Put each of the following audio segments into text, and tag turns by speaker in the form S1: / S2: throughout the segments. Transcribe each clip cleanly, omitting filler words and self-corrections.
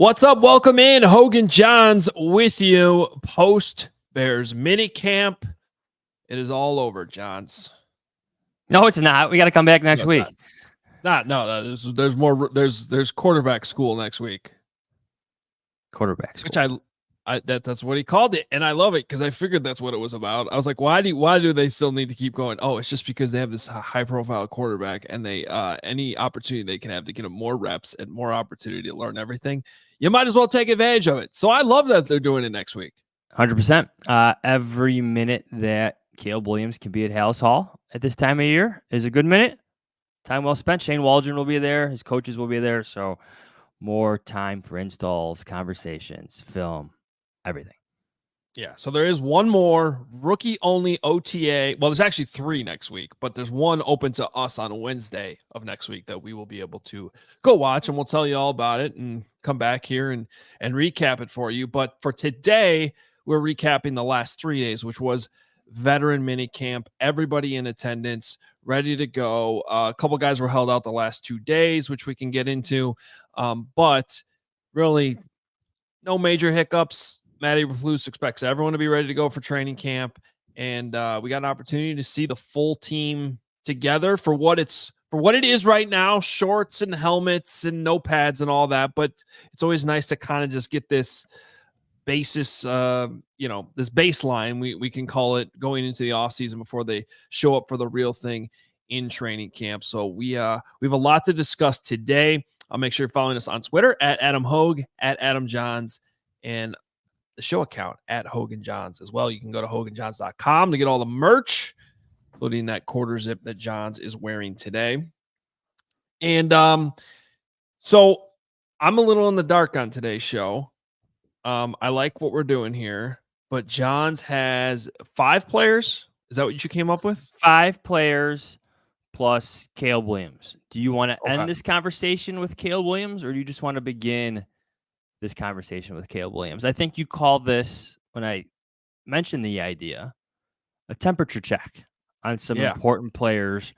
S1: What's up? Welcome in. Hoge and Jahns with you post Bears minicamp. It is all over, Jahns.
S2: No, it's not. We got to come back next week.
S1: It's not. No, there's more. There's quarterback school next week.
S2: Quarterback school.
S1: Which that's what he called it, and I love it because I figured that's what it was about. I was like, why do they still need to keep going? Oh, it's just because they have this high profile quarterback, and they any opportunity they can have to get him more reps and more opportunity to learn everything, you might as well take advantage of it. So I love that they're doing it next week.
S2: 100%. Every minute that Caleb Williams can be at Hallis Hall at this time of year is a good minute. Time well spent. Shane Waldron will be there. His coaches will be there. So more time for installs, conversations, film, everything.
S1: Yeah, so there is one more rookie-only OTA. Well, there's actually 3 next week, but there's one open to us on Wednesday of next week that we will be able to go watch, and we'll tell you all about it and come back here and recap it for you. But for today, we're recapping the last 3 days, which was veteran minicamp. Everybody in attendance, ready to go. A couple guys were held out the last 2 days, which we can get into, but really no major hiccups. Matt Eberflus expects everyone to be ready to go for training camp, and we got an opportunity to see the full team together for what it is right now: shorts and helmets and no pads and all that. But it's always nice to kind of just get this basis, this baseline we can call it going into the offseason before they show up for the real thing in training camp. So we have a lot to discuss today. I'll make sure you're following us on Twitter at Adam Hoge, at Adam Jahns, and the show account at Hoge and Jahns as well. You can go to hogeandjahns.com to get all the merch, including that quarter zip that Jahns is wearing today. And so I'm a little in the dark on today's show. I like what we're doing here, but Jahns has 5 players. Is that what you came up with?
S2: 5 players plus Caleb Williams. Do you want to end this conversation with Caleb Williams, or do you just want to begin this conversation with Caleb Williams? I think you called this, when I mentioned the idea, a temperature check on some important players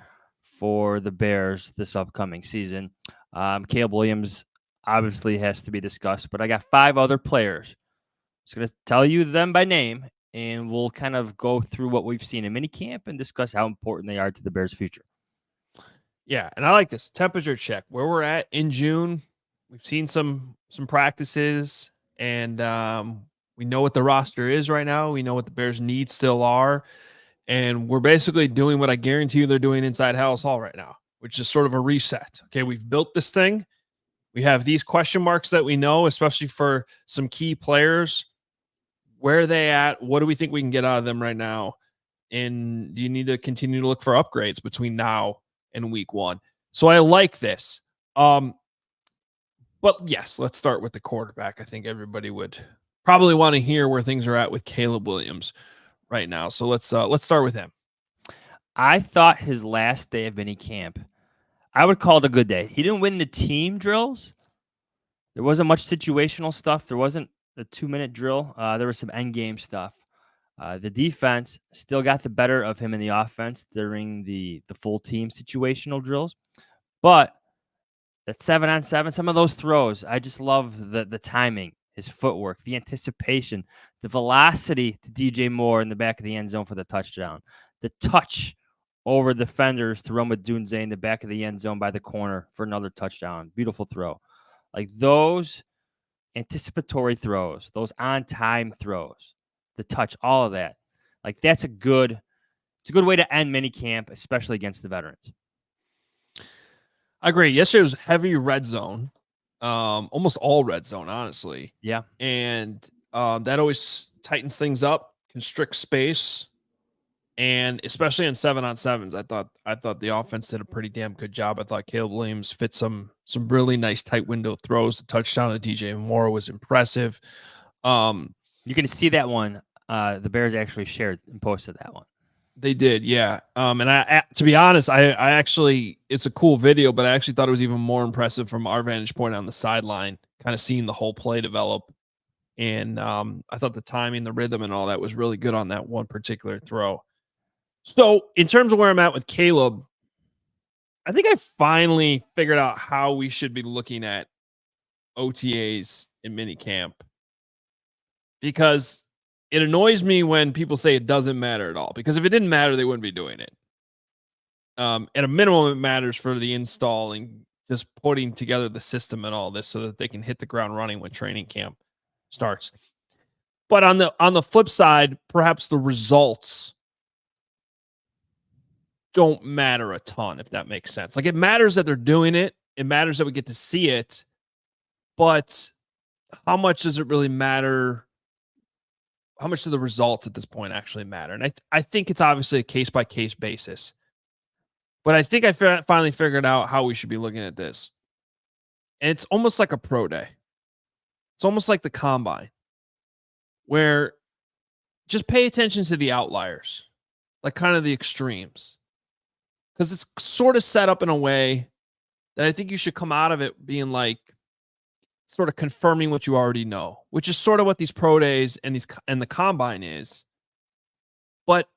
S2: for the Bears this upcoming season. Caleb Williams obviously has to be discussed, but I got 5 other players. I'm just going to tell you them by name, and we'll kind of go through what we've seen in minicamp and discuss how important they are to the Bears' future.
S1: Yeah, and I like this temperature check. Where we're at in June, we've seen some practices, and we know what the roster is right now. We know what the Bears' needs still are, and we're basically doing what I guarantee you they're doing inside Hallis Hall right now, which is sort of a reset. Okay, we've built this thing. We have these question marks that we know, especially for some key players. Where are they at? What do we think we can get out of them right now? And do you need to continue to look for upgrades between now and week 1? So I like this. But yes, let's start with the quarterback. I think everybody would probably want to hear where things are at with Caleb Williams right now. So let's start with him.
S2: I thought his last day of minicamp, I would call it a good day. He didn't win the team drills. There wasn't much situational stuff. There wasn't a 2-minute drill. There was some end game stuff. The defense still got the better of him in the offense during the full team situational drills. But that 7-on-7, some of those throws, I just love the timing, his footwork, the anticipation, the velocity to DJ Moore in the back of the end zone for the touchdown, the touch over defenders to Roma Dunze in the back of the end zone by the corner for another touchdown. Beautiful throw. Like those anticipatory throws, those on-time throws, the touch, all of that. Like it's a good way to end minicamp, especially against the veterans.
S1: I agree. Yesterday was heavy red zone, almost all red zone, honestly.
S2: Yeah.
S1: And that always tightens things up, constricts space. And especially in 7-on-7s, I thought the offense did a pretty damn good job. I thought Caleb Williams fit some really nice tight window throws. The touchdown to DJ Moore was impressive.
S2: You can see that one. The Bears actually shared and posted that one.
S1: They did, yeah. And I to be honest, I actually, it's a cool video, but I actually thought it was even more impressive from our vantage point on the sideline, kind of seeing the whole play develop. And I thought the timing, the rhythm, and all that was really good on that one particular throw. So in terms of where I'm at with Caleb, I think I finally figured out how we should be looking at OTAs in minicamp because it annoys me when people say it doesn't matter at all. Because if it didn't matter, they wouldn't be doing it. At a minimum, it matters for the install and just putting together the system and all this so that they can hit the ground running when training camp starts. But on the flip side, perhaps the results don't matter a ton, if that makes sense. Like, it matters that they're doing it. It matters that we get to see it. But how much does it really matter? How much do the results at this point actually matter? And I think it's obviously a case-by-case basis. But I think I finally figured out how we should be looking at this. And it's almost like a pro day. It's almost like the combine, where just pay attention to the outliers, like kind of the extremes. Because it's sort of set up in a way that I think you should come out of it being like sort of confirming what you already know, which is sort of what these pro days and the combine is. But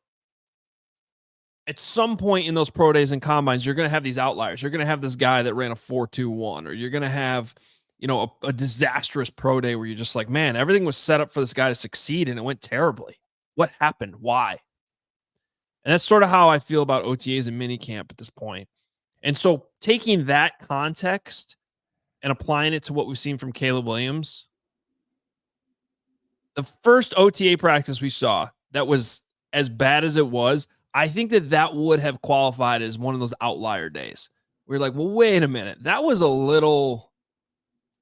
S1: at some point in those pro days and combines, you're going to have these outliers. You're going to have this guy that ran a 4.21, or you're going to have, a disastrous pro day where you're just like, man, everything was set up for this guy to succeed and it went terribly. What happened? Why? And that's sort of how I feel about OTAs and minicamp at this point. And so taking that context and applying it to what we've seen from Caleb Williams, the first OTA practice we saw that was as bad as it was, I think that would have qualified as one of those outlier days. We're like, well, wait a minute. That was a little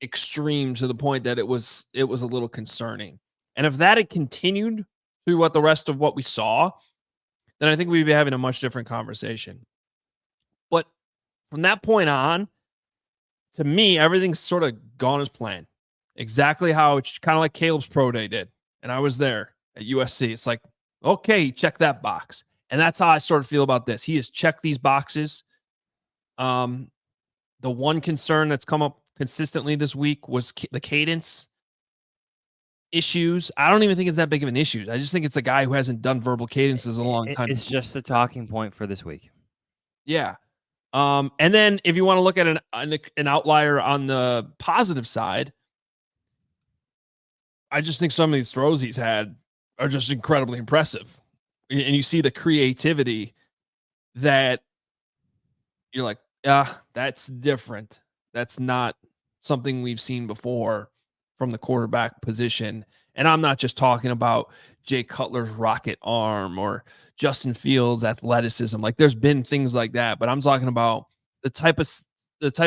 S1: extreme to the point that it was a little concerning. And if that had continued through what the rest of what we saw, then I think we'd be having a much different conversation. But from that point on, to me, everything's sort of gone as planned. Exactly how it's kind of like Caleb's pro day did. And I was there at USC. It's like, okay, check that box. And that's how I sort of feel about this. He has checked these boxes. The one concern that's come up consistently this week was the cadence issues. I don't even think it's that big of an issue. I just think it's a guy who hasn't done verbal cadences in a long time.
S2: It's just a talking point for this week.
S1: Yeah. And then if you want to look at an outlier on the positive side, I just think some of these throws he's had are just incredibly impressive. And you see the creativity that you're like, that's different. That's not something we've seen before from the quarterback position. And I'm not just talking about Jay Cutler's rocket arm or Justin Fields' athleticism. Like, there's been things like that, but I'm talking about the type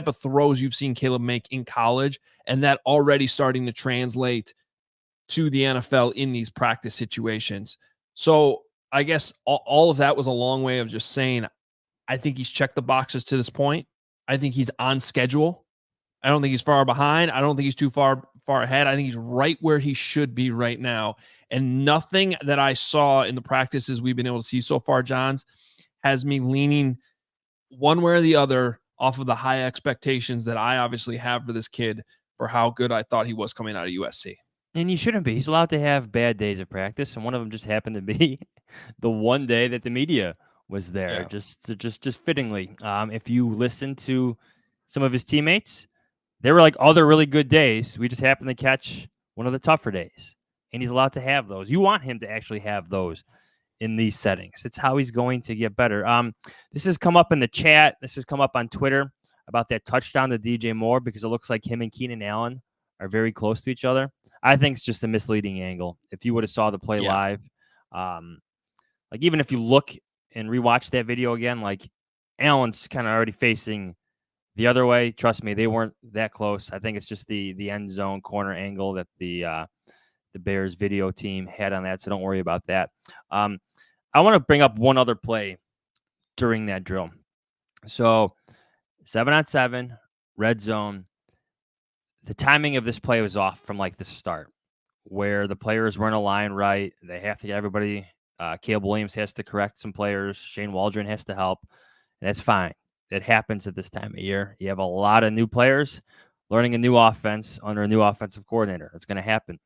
S1: of throws you've seen Caleb make in college, and that already starting to translate to the NFL in these practice situations. So I guess all of that was a long way of just saying, I think he's checked the boxes to this point. I think he's on schedule. I don't think he's far behind. I don't think he's too far ahead. I think he's right where he should be right now. And nothing that I saw in the practices we've been able to see so far, Jahns, has me leaning one way or the other off of the high expectations that I obviously have for this kid for how good I thought he was coming out of USC.
S2: And he shouldn't be. He's allowed to have bad days of practice, and one of them just happened to be the one day that the media was there. Yeah. Just fittingly. If you listen to some of his teammates, they were like other really good days. We just happened to catch one of the tougher days, and he's allowed to have those. You want him to actually have those in these settings. It's how he's going to get better. This has come up in the chat. This has come up on Twitter about that touchdown to DJ Moore, because it looks like him and Keenan Allen are very close to each other. I think it's just a misleading angle. If you would have saw the play live, like even if you look and rewatch that video again, like Allen's kind of already facing the other way. Trust me, they weren't that close. I think it's just the end zone corner angle that the Bears video team had on that, so don't worry about that. I want to bring up one other play during that drill. So 7-on-7, red zone. The timing of this play was off from like the start, where the players weren't aligned right. They have to get everybody. Caleb Williams has to correct some players. Shane Waldron has to help. And that's fine. It happens at this time of year. You have a lot of new players learning a new offense under a new offensive coordinator. That's going to happen.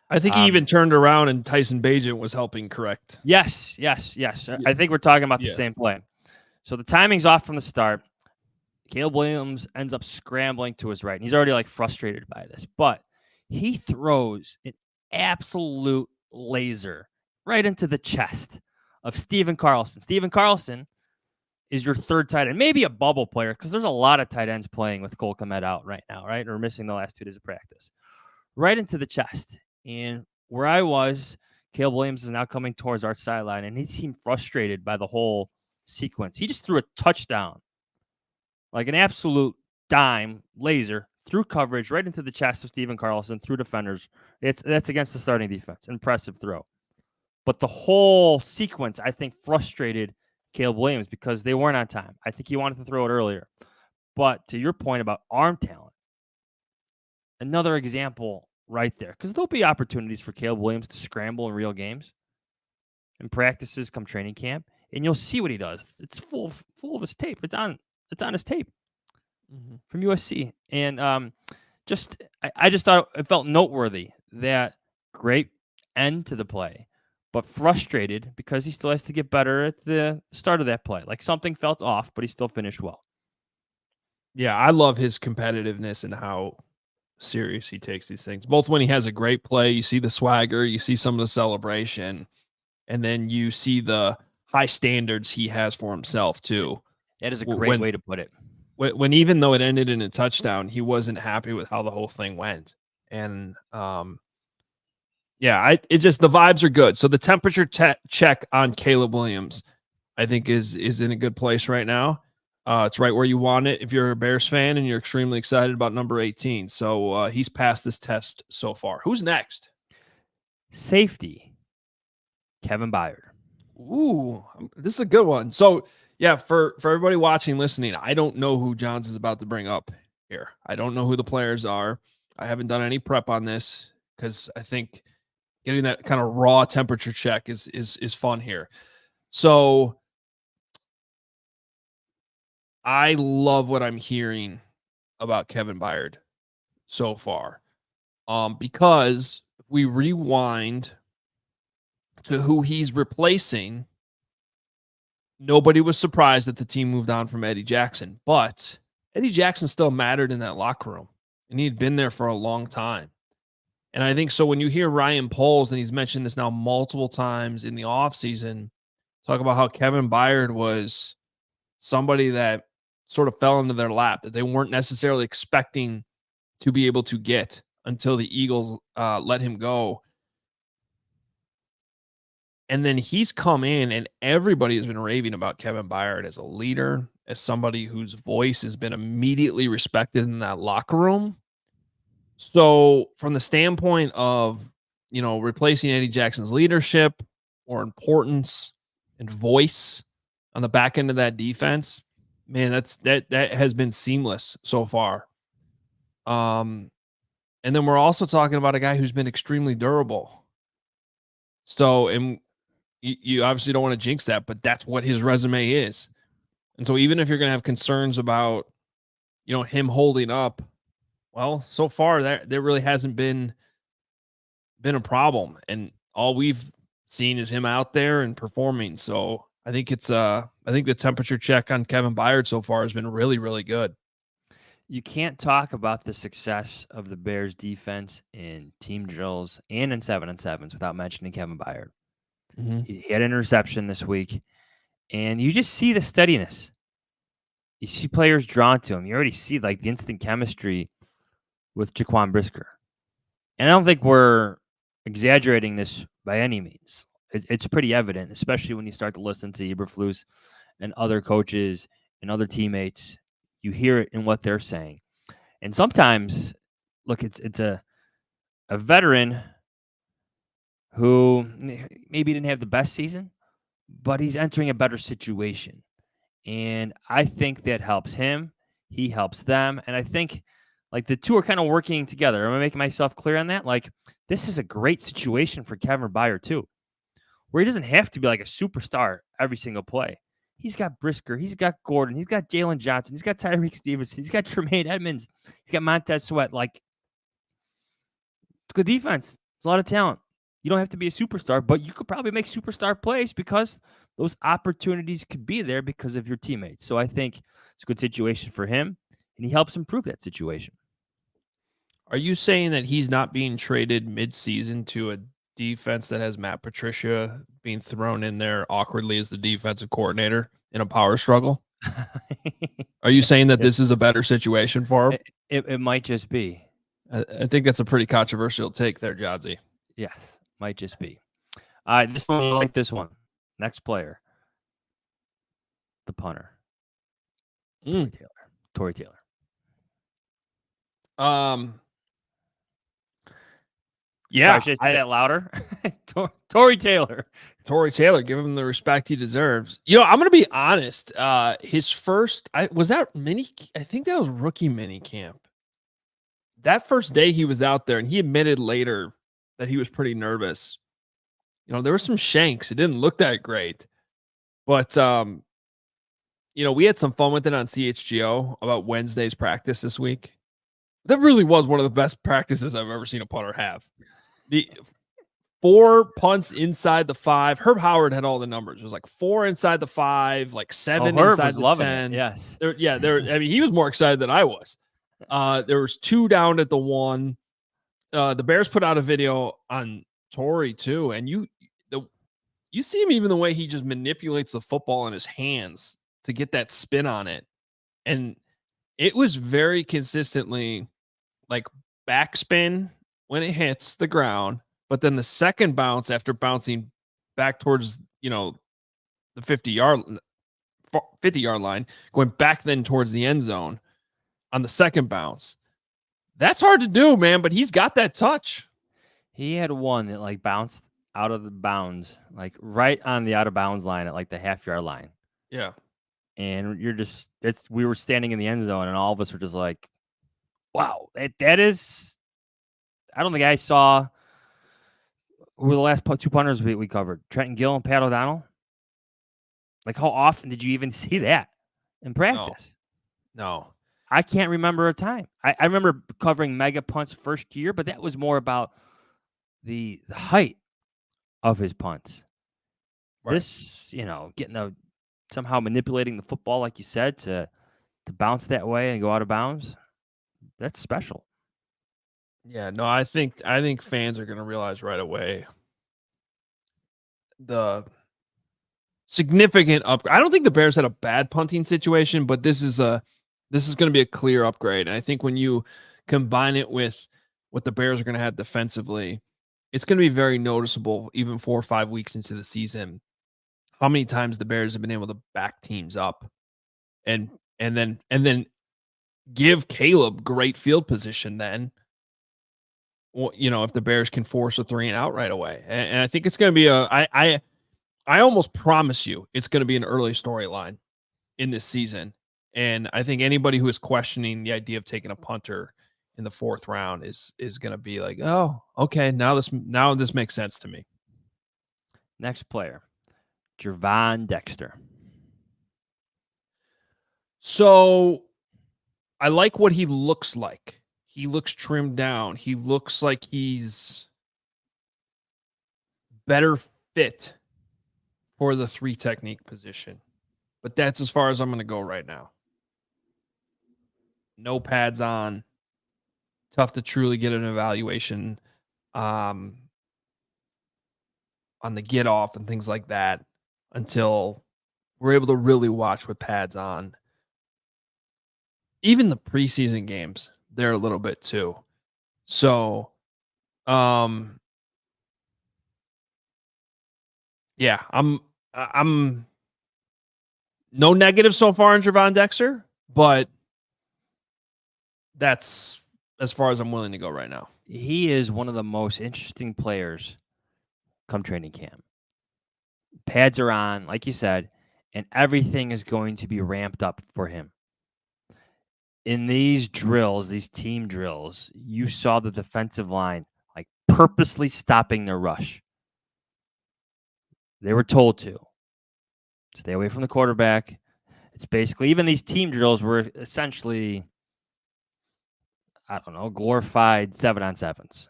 S1: I think he even turned around and Tyson Bagent was helping correct.
S2: Yes. Yeah. I think we're talking about the same play. So the timing's off from the start. Caleb Williams ends up scrambling to his right. And he's already like frustrated by this, but He throws an absolute laser right into the chest of Steven Carlson. Steven Carlson is your third tight end, maybe a bubble player, because there's a lot of tight ends playing with Cole Kmet out right now, right? Or missing the last 2 days of practice. Right into the chest. And where I was, Caleb Williams is now coming towards our sideline, and he seemed frustrated by the whole sequence. He just threw a touchdown, like an absolute dime laser through coverage right into the chest of Steven Carlson, through defenders. That's against the starting defense. Impressive throw. But the whole sequence, I think, frustrated Caleb Williams because they weren't on time. I think he wanted to throw it earlier. But to your point about arm talent, another example right there, because there'll be opportunities for Caleb Williams to scramble in real games and practices come training camp, and you'll see what he does. It's full of his tape. It's on his tape from USC. And I just thought it felt noteworthy that great end to the play, but frustrated because he still has to get better at the start of that play. Like something felt off, but he still finished well.
S1: Yeah, I love his competitiveness and how serious he takes these things. Both when he has a great play, you see the swagger, you see some of the celebration, and then you see the high standards he has for himself too.
S2: That is a great way to put it.
S1: When even though it ended in a touchdown, he wasn't happy with how the whole thing went. And it just, the vibes are good. So the temperature check on Caleb Williams, I think is in a good place right now. It's right where you want it if you're a Bears fan and you're extremely excited about number 18. So he's passed this test so far. Who's next?
S2: Safety, Kevin Byard.
S1: Ooh, this is a good one. So, yeah, for everybody watching, listening, I don't know who Jahns is about to bring up here. I don't know who the players are. I haven't done any prep on this because I think getting that kind of raw temperature check is fun here. So I love what I'm hearing about Kevin Byard so far. Because we rewind to who he's replacing, nobody was surprised that the team moved on from Eddie Jackson, but Eddie Jackson still mattered in that locker room, and he had been there for a long time. And I think so when you hear Ryan Poles, and he's mentioned this now multiple times in the offseason, talk about how Kevin Byard was somebody that sort of fell into their lap, that they weren't necessarily expecting to be able to get until the Eagles let him go. And then he's come in, and everybody has been raving about Kevin Byard as a leader, as somebody whose voice has been immediately respected in that locker room. So from the standpoint of, replacing Eddie Jackson's leadership or importance and voice on the back end of that defense, man, that has been seamless so far. And then we're also talking about a guy who's been extremely durable. So, and you obviously don't want to jinx that, but that's what his resume is. And so even if you're going to have concerns about, him holding up, well, so far there really hasn't been a problem. And all we've seen is him out there and performing. So I think I think the temperature check on Kevin Byard so far has been really, really good.
S2: You can't talk about the success of the Bears defense in team drills and in 7-on-7s without mentioning Kevin Byard.
S1: Mm-hmm.
S2: He had an interception this week, and you just see the steadiness. You see players drawn to him. You already see like the instant chemistry with Jaquan Brisker. And I don't think we're exaggerating this by any means. It's pretty evident, especially when you start to listen to Eberflus and other coaches and other teammates. You hear it in what they're saying. And sometimes, look, it's a veteran who maybe didn't have the best season, but he's entering a better situation. And I think that helps him. He helps them. And I think like the two are kind of working together. Am I making myself clear on that? Like this is a great situation for Kevin Byard too, where he doesn't have to be like a superstar every single play. He's got Brisker. He's got Gordon. He's got Jalen Johnson. He's got Tyreek Stevenson. He's got Tremaine Edmonds. He's got Montez Sweat. Like, it's good defense. It's a lot of talent. You don't have to be a superstar, but you could probably make superstar plays because those opportunities could be there because of your teammates. So I think it's a good situation for him, and he helps improve that situation.
S1: Are you saying that he's not being traded mid-season to a defense that has Matt Patricia being thrown in there awkwardly as the defensive coordinator in a power struggle? Are you saying that
S2: It,
S1: this is a better situation for him?
S2: it might just be.
S1: I think that's a pretty controversial take there, Jodsy.
S2: Yes, might just be. All right, this one, I like this one. Next player, the punter, Tory Taylor.
S1: Yeah,
S2: Sorry, should I say that louder? Tory Taylor.
S1: Tory Taylor, give him the respect he deserves. You know, I'm gonna be honest. His first, I think that was rookie mini camp. That first day he was out there, and he admitted later that he was pretty nervous. You know, there were some shanks. It didn't look that great, but you know, we had some fun with it on CHGO about Wednesday's practice this week. That really was one of the best practices I've ever seen a punter have. The 4 punts inside the 5. Herb Howard had all the numbers. It was like 4 inside the 5, like 7 inside the 10.
S2: Yes.
S1: I mean, he was more excited than I was. There was 2 down at the 1. The Bears put out a video on Tory too, and you see him even the way he just manipulates the football in his hands to get that spin on it. And it was very consistently like backspin when it hits the ground, but then the second bounce after bouncing back towards, you know, the 50-yard line, going back then towards the end zone on the second bounce. That's hard to do, man, but he's got that touch.
S2: He had one that like bounced out of the bounds, like right on the out of bounds line at like the half-yard line.
S1: Yeah.
S2: And we were standing in the end zone, and all of us were just like, wow, that is, I don't think I saw who were the last 2 punters we covered, Trenton Gill and Pat O'Donnell. Like, how often did you even see that in practice?
S1: No.
S2: I can't remember a time. I remember covering mega punts first year, but that was more about the height of his punts. Right. This, you know, somehow manipulating the football, like you said, to bounce that way and go out of bounds. That's special.
S1: Yeah, no, I think fans are going to realize right away the significant upgrade. I don't think the Bears had a bad punting situation, but this is going to be a clear upgrade. And I think when you combine it with what the Bears are going to have defensively, it's going to be very noticeable even 4 or 5 weeks into the season how many times the Bears have been able to back teams up and then give Caleb great field position then. Well, you know, if the Bears can force a 3 and out right away. And I think it's going to be I almost promise you it's going to be an early storyline in this season. And I think anybody who is questioning the idea of taking a punter in the 4th round is going to be like, "Oh, okay, now this makes sense to me."
S2: Next player, Gervon Dexter.
S1: So I like what he looks like. He looks trimmed down. He looks like he's better fit for the 3 technique position. But that's as far as I'm going to go right now. No pads on. Tough to truly get an evaluation on the get off and things like that until we're able to really watch with pads on. Even the preseason games, they're a little bit too. So, yeah, I'm no negative so far in Gervon Dexter, but that's as far as I'm willing to go right now.
S2: He is one of the most interesting players come training camp. Pads are on, like you said, and everything is going to be ramped up for him. In these drills, these team drills, you saw the defensive line like purposely stopping their rush. They were told to stay away from the quarterback. It's basically, even these team drills were essentially, I don't know, glorified 7-on-7s,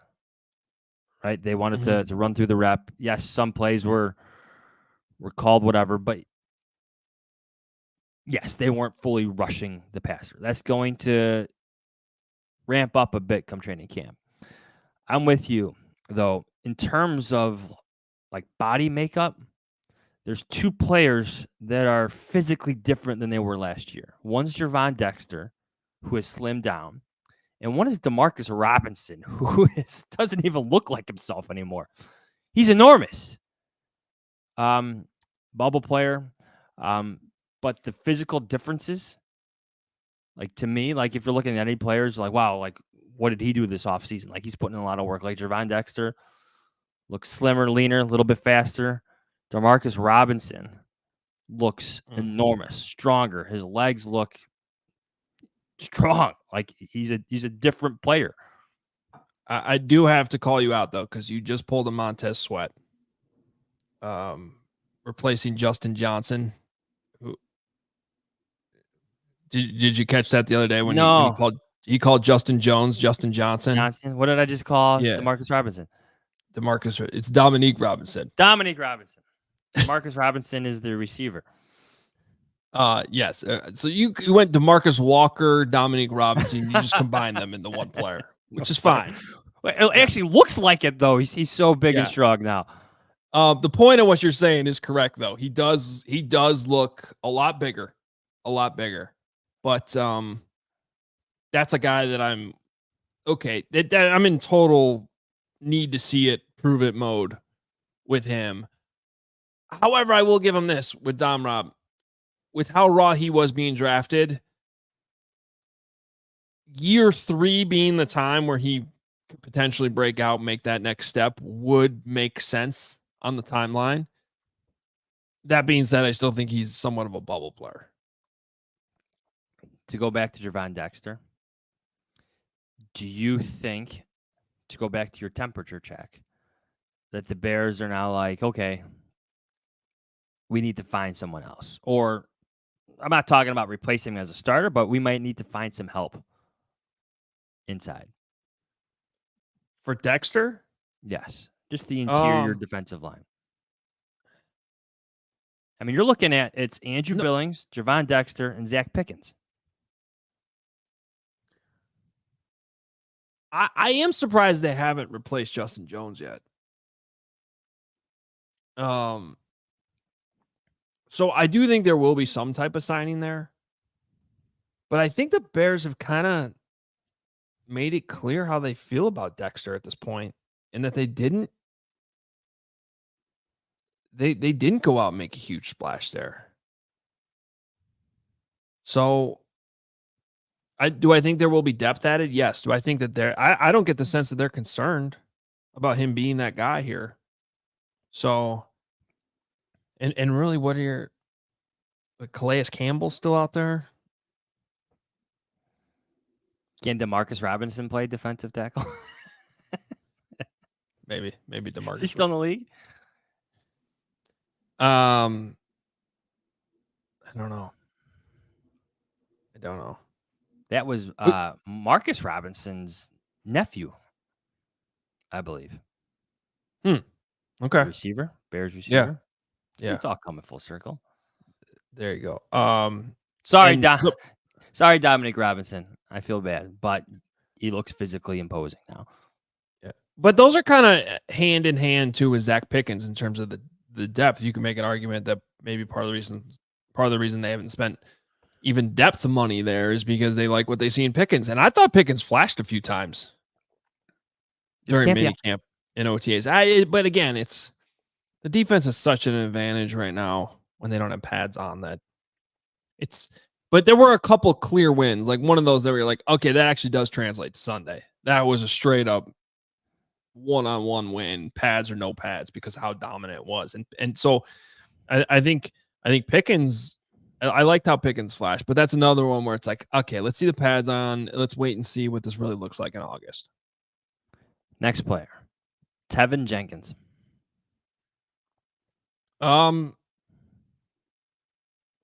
S2: right? They wanted to run through the rep. Yes, some plays were called whatever, but yes, they weren't fully rushing the passer. That's going to ramp up a bit come training camp. I'm with you, though. In terms of like body makeup, there's two players that are physically different than they were last year. One's Javon Dexter, who has slimmed down, and one is Demarcus Robinson, who doesn't even look like himself anymore. He's enormous. Bubble player. But the physical differences, like to me, like if you're looking at any players, like, wow, like what did he do this offseason? Like he's putting in a lot of work. Like Javon Dexter looks slimmer, leaner, a little bit faster. Demarcus Robinson looks enormous, stronger. His legs look strong. Like he's a different player.
S1: I do have to call you out though, because you just pulled a Montez Sweat, replacing Justin Johnson. Who did you catch that the other day when he called Justin Jones Justin Johnson?
S2: What did I just call
S1: Yeah.
S2: Demarcus Robinson?
S1: It's Dominique Robinson.
S2: Demarcus Robinson is the receiver.
S1: Yes. So you went DeMarcus Walker, Dominique Robinson. You just combined them into one player, which is fine.
S2: It actually looks like it though. He's so big and strong now.
S1: The point of what you're saying is correct though. He does look a lot bigger. But that's a guy that I'm okay. I'm in total need to see it, prove it mode with him. However, I will give him this with Dom Rob. With how raw he was being drafted, year 3 being the time where he could potentially break out, make that next step would make sense on the timeline. That being said, I still think he's somewhat of a bubble player.
S2: To go back to Javon Dexter, do you think, to go back to your temperature check, that the Bears are now like, okay, we need to find someone else? Or I'm not talking about replacing him as a starter, but we might need to find some help inside.
S1: For Dexter?
S2: Yes. Just the interior defensive line. I mean, you're looking at it's Andrew Billings, Javon Dexter, and Zach Pickens.
S1: I am surprised they haven't replaced Justin Jones yet. So I do think there will be some type of signing there. But I think the Bears have kind of made it clear how they feel about Dexter at this point, and that they didn't go out and make a huge splash there. So I think there will be depth added? Yes. Do I think that I don't get the sense that they're concerned about him being that guy here. So and really, what are your Calais Campbell still out there?
S2: Can DeMarcus Robinson play defensive tackle?
S1: Maybe DeMarcus.
S2: Is he still in the league?
S1: I don't know.
S2: That was Marcus Robinson's nephew, I believe.
S1: Okay.
S2: Receiver, Bears receiver.
S1: Yeah.
S2: It's all coming full circle.
S1: There you go.
S2: Sorry, Dominic Robinson. I feel bad, but he looks physically imposing now.
S1: Yeah. But those are kind of hand in hand too with Zach Pickens in terms of the depth. You can make an argument that maybe part of the reason they haven't spent even depth money there is because they like what they see in Pickens. And I thought Pickens flashed a few times during minicamp and OTAs. But again, it's the defense is such an advantage right now when they don't have pads on that. But there were a couple clear wins, like one of those that were like, okay, that actually does translate to Sunday. That was a straight up one-on-one win, pads or no pads, because of how dominant it was. And so I think Pickens, I liked how Pickens flashed, but that's another one where it's like, okay, let's see the pads on. Let's wait and see what this really looks like in August.
S2: Next player, Tevin Jenkins.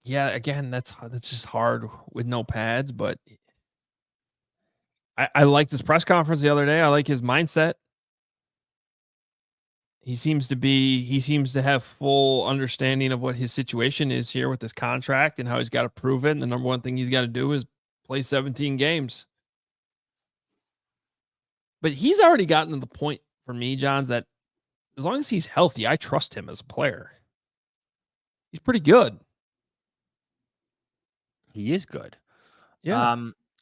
S1: Yeah, again, that's just hard with no pads, but I liked this press conference the other day. I like his mindset. He seems to have full understanding of what his situation is here with this contract and how he's got to prove it. And the number one thing he's got to do is play 17 games. But he's already gotten to the point for me, Johns, that as long as he's healthy, I trust him as a player. He's pretty good.
S2: He is good.
S1: Yeah.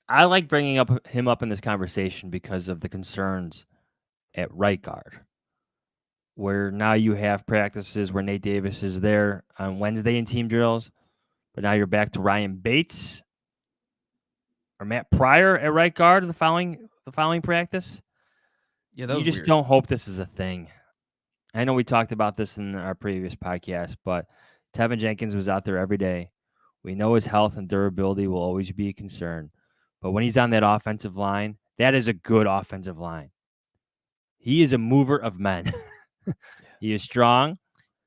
S2: I like bringing him up in this conversation because of the concerns at right guard, where now you have practices where Nate Davis is there on Wednesday in team drills, but now you're back to Ryan Bates or Matt Pryor at right guard the following practice.
S1: Yeah, that
S2: You
S1: was
S2: just
S1: weird.
S2: don't hope this is a thing. I know we talked about this in our previous podcast, but Tevin Jenkins was out there every day. We know his health and durability will always be a concern. But when he's on that offensive line, that is a good offensive line. He is a mover of men. He is strong.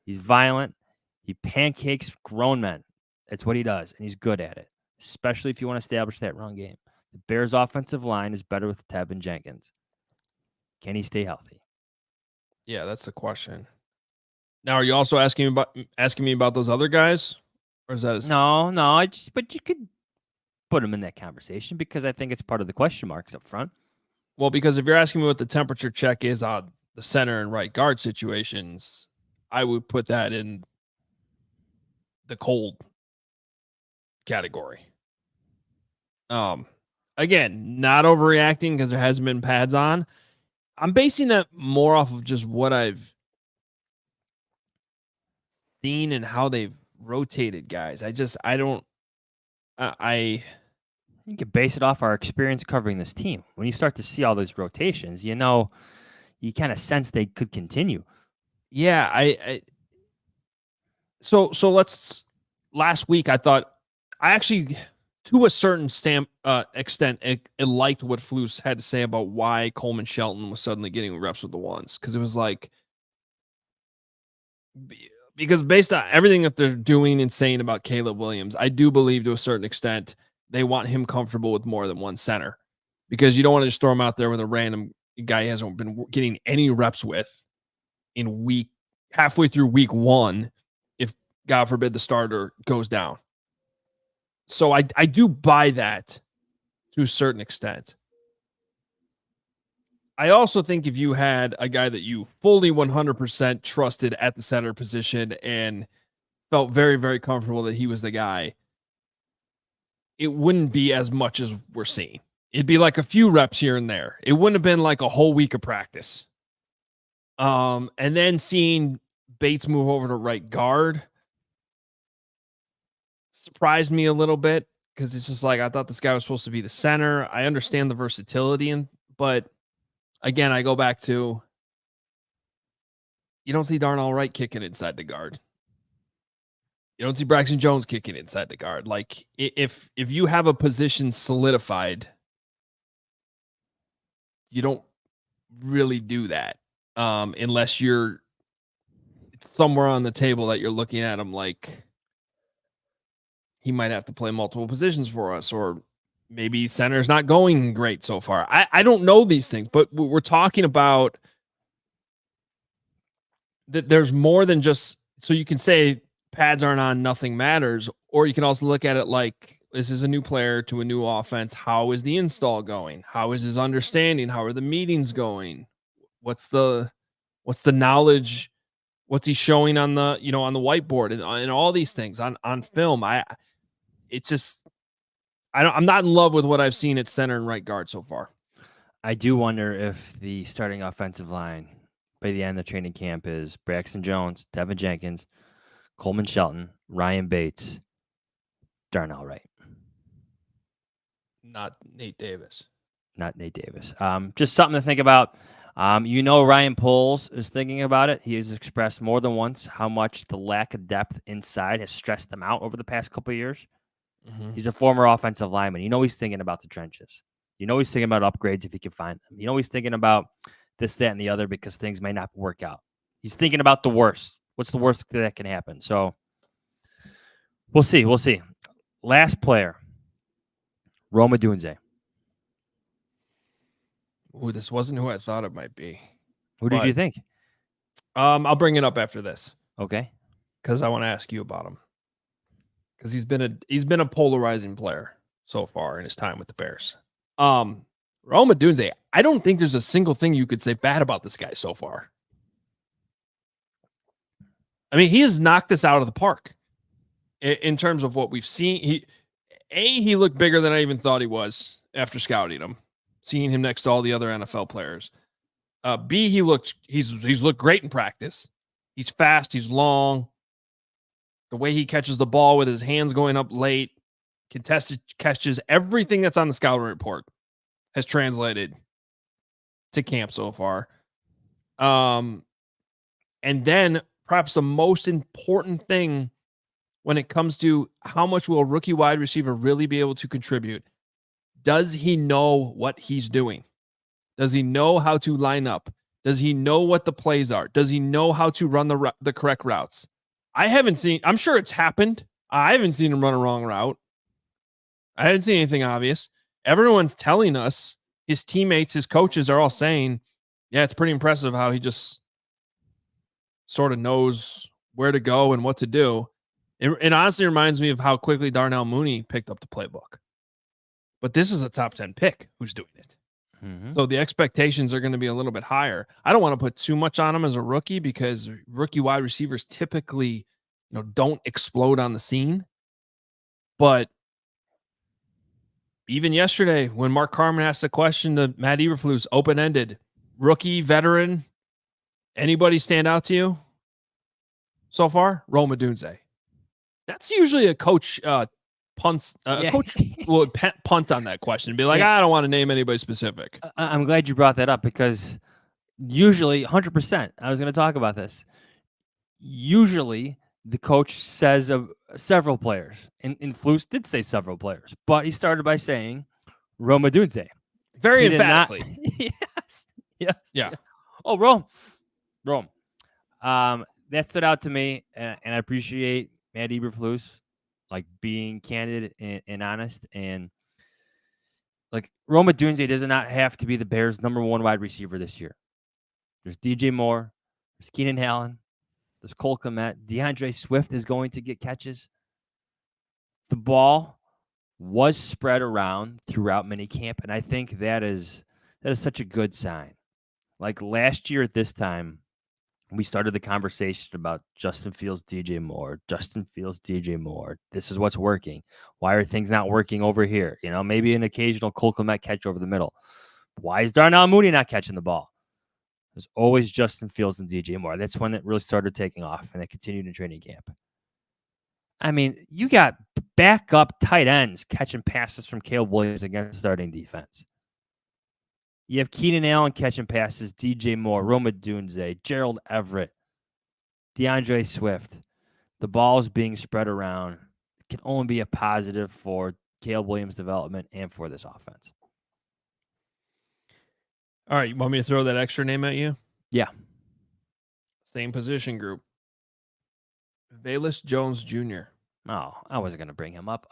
S2: He's violent. He pancakes grown men. That's what he does, and he's good at it, especially if you want to establish that run game. The Bears' offensive line is better with Tevin Jenkins. Can he stay healthy?
S1: Yeah, that's the question. Now, are you also asking me about those other guys, or is that
S2: No. But you could put him in that conversation because I think it's part of the question marks up front.
S1: Well, because if you're asking me what the temperature check is on the center and right guard situations, I would put that in the cold category. Again, not overreacting because there hasn't been pads on. I'm basing that more off of just what I've seen and how they've rotated guys.
S2: You could base it off our experience covering this team. When you start to see all those rotations, you kind of sense they could continue.
S1: Yeah, so let's last week I thought I actually to a certain extent it liked what Flus had to say about why Coleman Shelton was suddenly getting reps with the ones, because it was like because based on everything that they're doing and saying about Caleb Williams, I do believe to a certain extent they want him comfortable with more than one center, because you don't want to just throw him out there with a random guy he hasn't been getting any reps with in halfway through week 1, if God forbid the starter goes down. So I do buy that to a certain extent. I also think if you had a guy that you fully 100% trusted at the center position and felt very, very comfortable that he was the guy, it wouldn't be as much as we're seeing. It'd be like a few reps here and there. It wouldn't have been like a whole week of practice. And then seeing Bates move over to right guard surprised me a little bit, because it's just like I thought this guy was supposed to be the center. I understand the versatility, but again, I go back to you don't see Darnell Wright kicking inside the guard. You don't see Braxton Jones kicking inside the guard. Like if you have a position solidified, you don't really do that unless it's somewhere on the table that you're looking at him like he might have to play multiple positions for us, or maybe center's not going great so far. I don't know these things, but we're talking about that there's more than just, so you can say pads aren't on, nothing matters, or you can also look at it like this is a new player to a new offense. How is the install going? How is his understanding? How are the meetings going? What's the knowledge? What's he showing on the on the whiteboard and all these things on film? I'm not in love with what I've seen at center and right guard so far.
S2: I do wonder if the starting offensive line by the end of training camp is Braxton Jones, Tevin Jenkins, Coleman Shelton, Ryan Bates, Darnell Wright.
S1: Not Nate Davis.
S2: Not Nate Davis. Just something to think about. Ryan Poles is thinking about it. He has expressed more than once how much the lack of depth inside has stressed them out over the past couple of years. Mm-hmm. He's a former offensive lineman. He's thinking about the trenches. He's thinking about upgrades if he can find them. He's thinking about this, that, and the other because things may not work out. He's thinking about the worst. What's the worst that can happen? So we'll see. Last player, Roma Dunze.
S1: Ooh, this wasn't who I thought it might be.
S2: Who did you think?
S1: I'll bring it up after this.
S2: Okay.
S1: Because I want to ask you about him. Because he's been a polarizing player so far in his time with the Bears. Rome Odunze, I don't think there's a single thing you could say bad about this guy so far. I mean, he has knocked this out of the park in terms of what we've seen. He looked bigger than I even thought he was after scouting him, seeing him next to all the other NFL players. B, he's looked great in practice. He's fast. He's long. The way he catches the ball with his hands going up late, contested catches, everything that's on the scouting report has translated to camp so far. And then perhaps the most important thing when it comes to how much will a rookie wide receiver really be able to contribute, does he know what he's doing? Does he know how to line up? Does he know what the plays are? Does he know how to run the correct routes? I'm sure it's happened. I haven't seen him run a wrong route. I haven't seen anything obvious. Everyone's telling us, his teammates, his coaches are all saying, yeah, it's pretty impressive how he just sort of knows where to go and what to do. It honestly reminds me of how quickly Darnell Mooney picked up the playbook. But this is a top 10 pick who's doing it. Mm-hmm. So the expectations are going to be a little bit higher. I don't want to put too much on him as a rookie because rookie wide receivers typically, don't explode on the scene. But even yesterday, when Mark Carman asked a question to Matt Eberflus, open-ended, rookie, veteran, anybody stand out to you so far? Rome Odunze. That's usually a coach punts. A coach will punt on that question and be like, I don't want to name anybody specific.
S2: I'm glad you brought that up because usually 100%, I was going to talk about this. Usually the coach says of several players, and Flus did say several players, but he started by saying Rome Odunze.
S1: Very emphatically.
S2: Yes.
S1: Yeah.
S2: Oh, Rome. That stood out to me, and I appreciate Matt Eberflus being candid and honest, and Rome Odunze does not have to be the Bears' number one wide receiver this year. There's DJ Moore, there's Keenan Allen, there's Cole Kmet. DeAndre Swift is going to get catches. The ball was spread around throughout minicamp, and I think that is such a good sign. Last year at this time, we started the conversation about Justin Fields, DJ Moore. This is what's working. Why are things not working over here? Maybe an occasional Cole Kmet catch over the middle. Why is Darnell Mooney not catching the ball? There's always Justin Fields and DJ Moore. That's when it really started taking off, and it continued in training camp. I mean, you got backup tight ends catching passes from Caleb Williams against starting defense. You have Keenan Allen catching passes, DJ Moore, Rome Odunze, Gerald Everett, DeAndre Swift. The ball is being spread around. It can only be a positive for Caleb Williams' development and for this offense.
S1: All right, you want me to throw that extra name at you?
S2: Yeah.
S1: Same position group. Velus Jones Jr.
S2: Oh, I wasn't going to bring him up.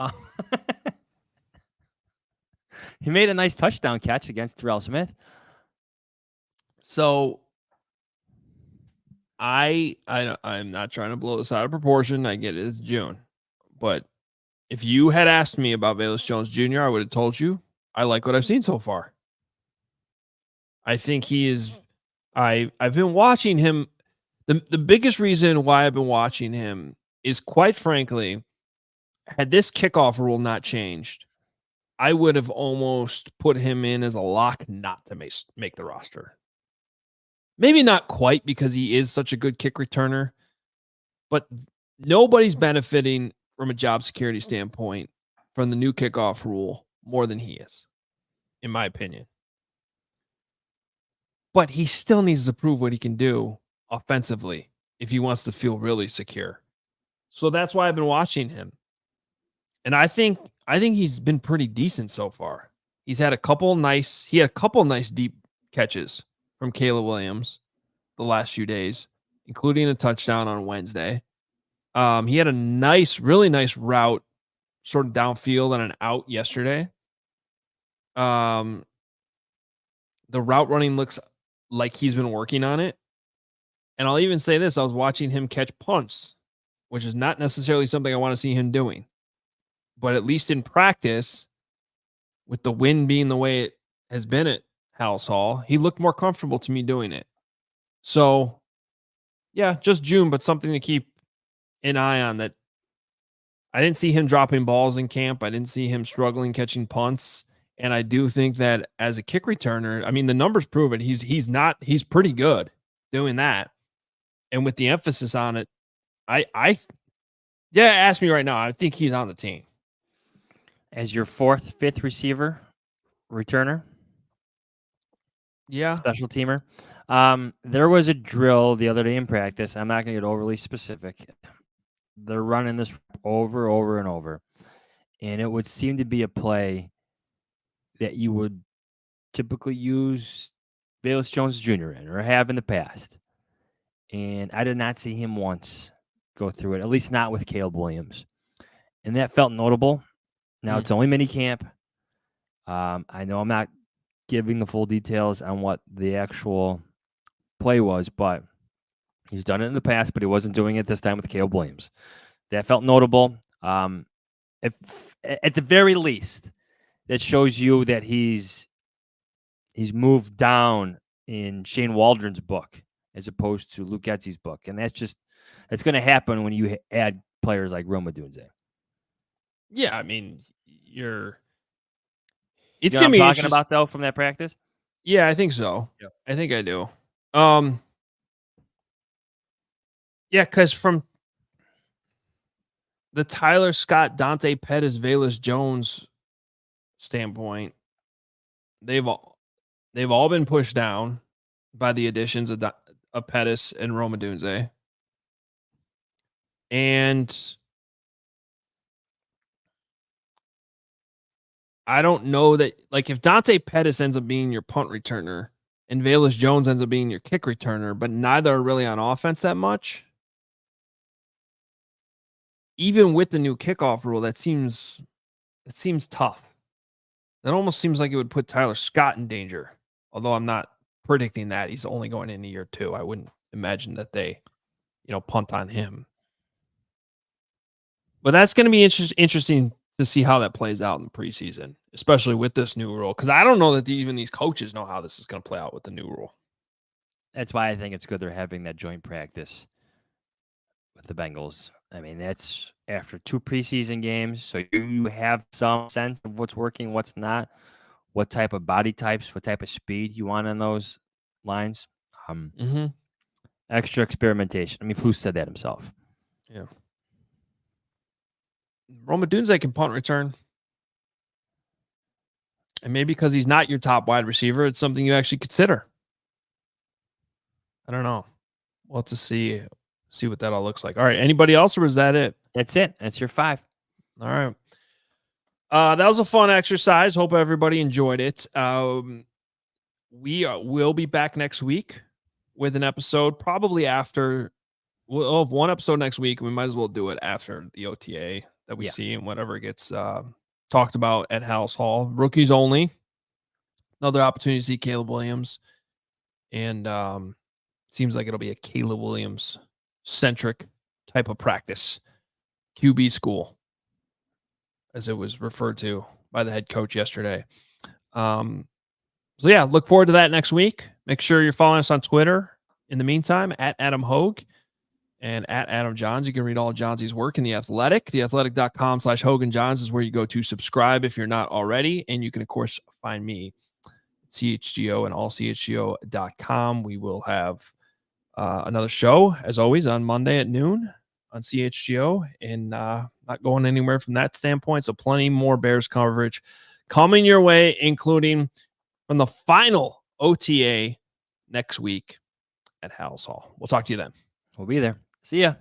S2: He made a nice touchdown catch against Terrell Smith.
S1: So I'm not trying to blow this out of proportion. I get it. It's June. But if you had asked me about Velus Jones Jr., I would have told you I like what I've seen so far. I think he is I've been watching him. The biggest reason why I've been watching him is, quite frankly, had this kickoff rule not changed, I would have almost put him in as a lock not to make the roster. Maybe not quite because he is such a good kick returner, but nobody's benefiting from a job security standpoint from the new kickoff rule more than he is, in my opinion. But he still needs to prove what he can do offensively if he wants to feel really secure. So that's why I've been watching him. And I think he's been pretty decent so far. He had a couple nice deep catches from Caleb Williams the last few days, including a touchdown on Wednesday. He had a really nice route sort of downfield and an out yesterday. The route running looks like he's been working on it. And I'll even say this, I was watching him catch punts, which is not necessarily something I want to see him doing. But at least in practice, with the wind being the way it has been at House Hall, he looked more comfortable to me doing it. So, yeah, just June, but something to keep an eye on. That I didn't see him dropping balls in camp. I didn't see him struggling catching punts. And I do think that as a kick returner, I mean, the numbers prove it. He's pretty good doing that. And with the emphasis on it, ask me right now. I think he's on the team.
S2: As your fourth, fifth receiver, returner,
S1: Yeah.
S2: special teamer. There was a drill the other day in practice. I'm not going to get overly specific. They're running this over and over. And it would seem to be a play that you would typically use Velus Jones Jr. in or have in the past. And I did not see him once go through it, at least not with Caleb Williams. And that felt notable. Now, it's only minicamp. I know I'm not giving the full details on what the actual play was, but he's done it in the past, but he wasn't doing it this time with Caleb Williams. That felt notable. If, at the very least, that shows you that he's moved down in Shane Waldron's book as opposed to Luke Getsy's book. And that's going to happen when you add players like Rome Odunze.
S1: Yeah, I mean, it's
S2: you know
S1: gonna
S2: what I'm
S1: be
S2: talking about though from that practice.
S1: Yeah, I think so.
S2: Yeah.
S1: I think I do. Yeah, because from the Tyler Scott, Dante Pettis, Velus Jones standpoint, they've all been pushed down by the additions of Pettis and Rome Odunze. And I don't know that, like, if Dante Pettis ends up being your punt returner and Velus Jones ends up being your kick returner, but neither are really on offense that much, even with the new kickoff rule, it seems tough. That almost seems like it would put Tyler Scott in danger. Although I'm not predicting that. He's only going into year 2. I wouldn't imagine that they, punt on him. But that's going to be interesting to see how that plays out in the preseason, especially with this new rule. Because I don't know that even these coaches know how this is going to play out with the new rule.
S2: That's why I think it's good they're having that joint practice with the Bengals. I mean, that's after 2 preseason games, so you have some sense of what's working, what's not, what type of body types, what type of speed you want on those lines. Extra experimentation. I mean, Flus said that himself.
S1: Yeah. Rome Odunze can punt return. And maybe because he's not your top wide receiver, it's something you actually consider. I don't know. We'll have to see what that all looks like. All right. Anybody else, or is that it?
S2: That's it. That's your 5.
S1: All right. That was a fun exercise. Hope everybody enjoyed it. We will be back next week with an episode, probably after. We'll have one episode next week. We might as well do it after the OTA that we see and whatever gets talked about at House Hall. Rookies only. Another opportunity to see Caleb Williams. And seems like it'll be a Caleb Williams centric type of practice. QB school, as it was referred to by the head coach yesterday. So yeah, look forward to that next week. Make sure you're following us on Twitter. In the meantime, at Adam Hoge and at Adam Jahns. You can read all of Johnsy's work in The Athletic. TheAthletic.com/Hoge and Jahns is where you go to subscribe if you're not already. And you can, of course, find me at CHGO and allchgo.com. We will have another show, as always, on Monday at noon on CHGO, and not going anywhere from that standpoint. So plenty more Bears coverage coming your way, including from the final OTA next week at House Hall. We'll talk to you then.
S2: We'll be there. See ya.